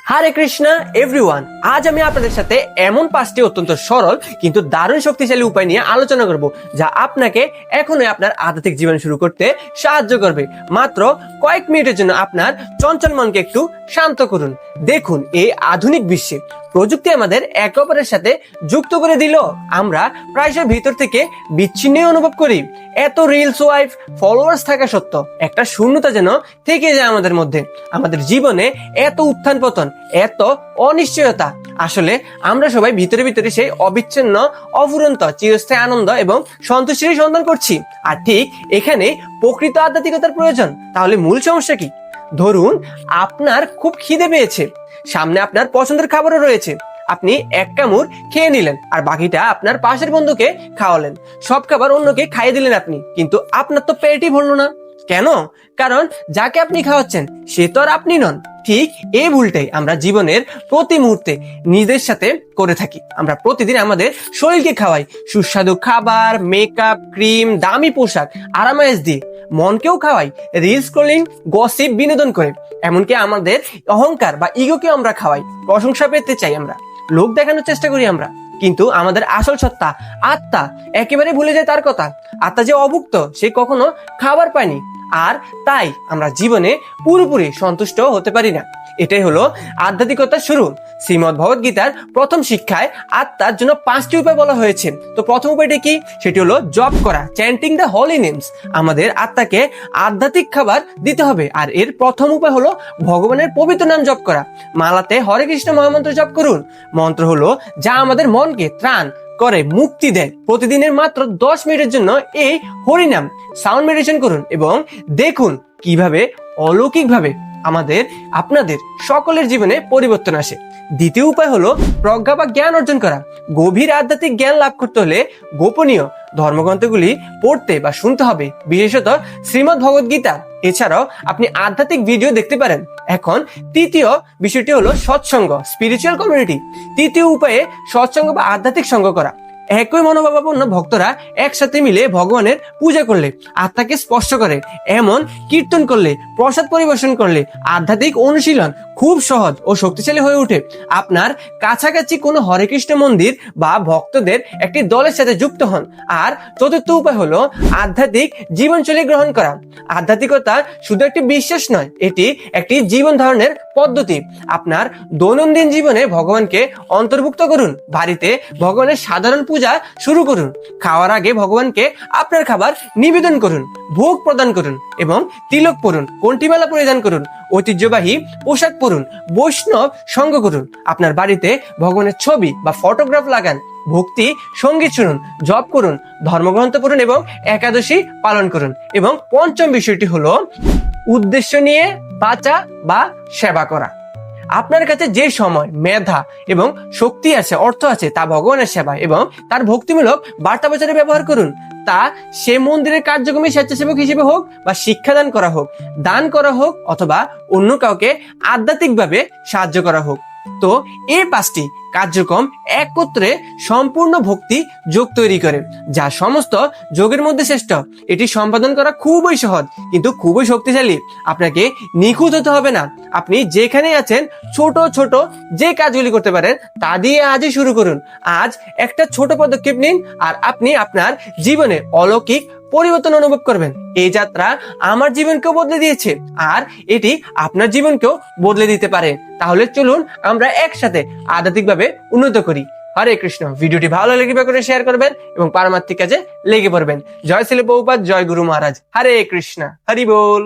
হরে Krishna everyone. আজ আমি আপনাদের সাথে এমন 5টি অত্যন্ত সরল কিন্তু দারুণ শক্তিশালী উপায় নিয়ে আলোচনা করব, যা আপনাকে এখনই আপনার আধ্যাত্মিক জীবন শুরু করতে সাহায্য করবে। মাত্র কয়েক মিনিটের জন্য আপনার চঞ্চল মনকে একটু শান্ত করুন। দেখুন, এই আধুনিক বিশ্বে প্রযুক্তি আমাদের একে অপরের সাথে যুক্ত করে দিল, আমরা প্রায়শই ভিতর থেকে বিচ্ছিন্ন অনুভব করি। এত রিলস ওয়াইফ ফলোয়ার্স থাকা সত্ত্বেও একটা শূন্যতা যেন থেকে যায় আমাদের মধ্যে। আমাদের জীবনে এত উত্থান পতন, এত অনিশ্চয়তা। আসলে আমরা সবাই ভিতরে ভিতরে সেই অবিচ্ছিন্ন অফুরন্ত চিরস্থায়ী আনন্দ এবং সন্তুষ্টির সন্ধান করছি। আর ঠিক এখানে প্রকৃত আধ্যাত্মিকতার প্রয়োজন। তাহলে মূল সমস্যা কি? ধরুন, আপনার খুব খিদে পেয়েছে, সামনে আপনার পছন্দের খাবারও রয়েছে, আপনি এক কামড় খেয়ে নিলেন আর বাকিটা আপনার পাশের বন্ধুকে খাওয়ালেন। সব খাবার অন্যকে খাইয়ে দিলেন আপনি, কিন্তু আপনার তো পেটই ভরলো না। কেন? কারণ যাকে আপনি খাওয়াচ্ছেন সে তো আর আপনি নন। ঠিক এই ভুলটাই আমরা জীবনের প্রতি মুহূর্তে নিজের সাথে করে থাকি। আমরা প্রতিদিন আমাদের শরীরকে খাওয়াই সুস্বাদু খাবার, মেকআপ, ক্রিম, দামি পোশাক, আরামায়েশ দিয়ে। মনকেও খাওয়াই রিল স্ক্রলিং, গসিপ, বিনোদন করে। এমনকি আমাদের অহংকার বা ইগোকেও আমরা খাওয়াই। প্রশংসা পেতে চাই আমরা, লোক দেখানোর চেষ্টা করি আমরা। কিন্তু আমাদের আসল সত্তা, আত্মা, একেবারে ভুলে যায় তার কথা। আত্মা যে অভুক্ত, সে কখনো খাবার পায়নি, আর তাই আমরা জীবনে পুরোপুরি সন্তুষ্ট হতে পারি না। এটাই হলো আধ্যাত্মিকতার শুরু। শ্রীমদ্ ভগবদ গীতার প্রথম শিক্ষায় আত্মার জন্য 5টি উপায় বলা হয়েছে। তো প্রথম উপায়টি কি? সেটি হলো জপ করা, চ্যান্টিং দ্য হলি নেমস। আমাদের আত্মাকে আধ্যাত্মিক খাবার দিতে হবে। আর এর প্রথম উপায় হলো ভগবানের পবিত্র নাম জপ করা। মালাতে হরে কৃষ্ণ মহামন্ত্র জপ করুন। মন্ত্র হলো যা আমাদের মনকে ত্রাণ করে, মুক্তি দেয়। প্রতিদিনের মাত্র 10 মিনিটের জন্য এই হরিনাম সাউন্ড মেডিটেশন করুন এবং দেখুন কিভাবে অলৌকিকভাবে আপনাদের সকলের জীবনে পরিবর্তন আসে। দ্বিতীয় উপায় হলো প্রজ্ঞা বা জ্ঞান অর্জন করা। গভীর আধ্যাত্মিক জ্ঞান লাভ করতে হলে গোপনীয় ধর্মগ্রন্থগুলি পড়তে বা শুনতে হবে, বিশেষত শ্রীমদ্ ভগবদ গীতা। এছাড়াও আপনি আধ্যাত্মিক ভিডিও দেখতে পারেন। এখন তৃতীয় বিষয়টি হলো সৎসঙ্গ, স্পিরিচুয়াল কমিউনিটি। তৃতীয় উপায়ে সৎসঙ্গ বা আধ্যাত্মিক সঙ্গ করা। একই মনোভাবাপন্ন ভক্তরা একসাথে মিলে ভগবানের পূজা করলে, আত্মাকে স্পর্শ করে এমন কীর্তন করলে, প্রসাদ পরিবেশন করলে আধ্যাত্মিক অনুশীলন খুব সহজ ও শক্তিশালী হয়ে ওঠে। আপনার কাছাকাছি কোনো হরে কৃষ্ণ মন্দির বা ভক্তদের একটি দলের সাথে যুক্ত হন। আর চতুর্থ উপায় হলো আধ্যাত্মিক জীবনশৈলী গ্রহণ করা। আধ্যাত্মিকতা শুধু একটি বিশ্বাস নয়, এটি একটি জীবন ধারণের পদ্ধতি। আপনার দৈনন্দিন জীবনে ভগবানকে অন্তর্ভুক্ত করুন। বাড়িতে ভগবানের সাধারণ পূজা শুরু করুন। খাওয়ার আগে ভগবানকে আপনার খাবার নিবেদন করুন, ভোগ প্রদান করুন এবং তিলক পরুন, কণ্ঠিমালা পরিধান করুন, ঐতিহ্যবাহী পোশাক পরুন, বৈষ্ণব সঙ্গ করুন। আপনার বাড়িতে ভগবানের ছবি বা ফটোগ্রাফ লাগান, ভক্তি সঙ্গীত শুনুন, জপ করুন, ধর্মগ্রন্থ পড়ুন এবং একাদশী পালন করুন। এবং পঞ্চম বিষয়টি হলো উদ্দেশ্য নিয়ে বাঁচা বা সেবা করা। আপনার কাছে যে সময়, মেধা এবং শক্তি আছে, অর্থ আছে, তা ভগবানের সেবা এবং তার ভক্তিমূলক বার্তা প্রচারে ব্যবহার করুন। তা সে মন্দিরের কার্যক্রমে স্বেচ্ছাসেবক হিসেবে হোক, বা শিক্ষাদান করা হোক, দান করা হোক, অথবা অন্য কাউকে আধ্যাত্মিকভাবে সাহায্য করা হোক। তো এই 5টি কার্যক্রম একত্রে সম্পূর্ণ ভক্তি যোগ তৈরি করে, যা সমস্ত যোগের মধ্যে শ্রেষ্ঠ। এটি সম্পাদন করা খুবই সহজ কিন্তু খুবই শক্তিশালী। আপনাকে নিখুঁত হতে হবে না। আপনি যেখানে আছেন ছোট ছোট যে কাজগুলি করতে পারেন তা দিয়ে আজই শুরু করুন। আজ একটা ছোট পদক্ষেপ নিন আর আপনি আপনার জীবনে অলৌকিক পরিবর্তন অনুভব করবেন। এই যাত্রা আমার জীবনকেও বদলে দিয়েছে, আর এটি আপনার জীবনকেও বদলে দিতে পারে। তাহলে চলুন আমরা একসাথে আধ্যাত্মিকভাবে উন্নত করি। হরে কৃষ্ণ। ভিডিওটি ভালো লাগলে কৃপা করে শেয়ার করবেন এবং পারমার্থিক কাজে লেগে পড়বেন। জয় শ্রী প্রভুপাদ, জয় গুরু মহারাজ। হরে কৃষ্ণ, হরি বল।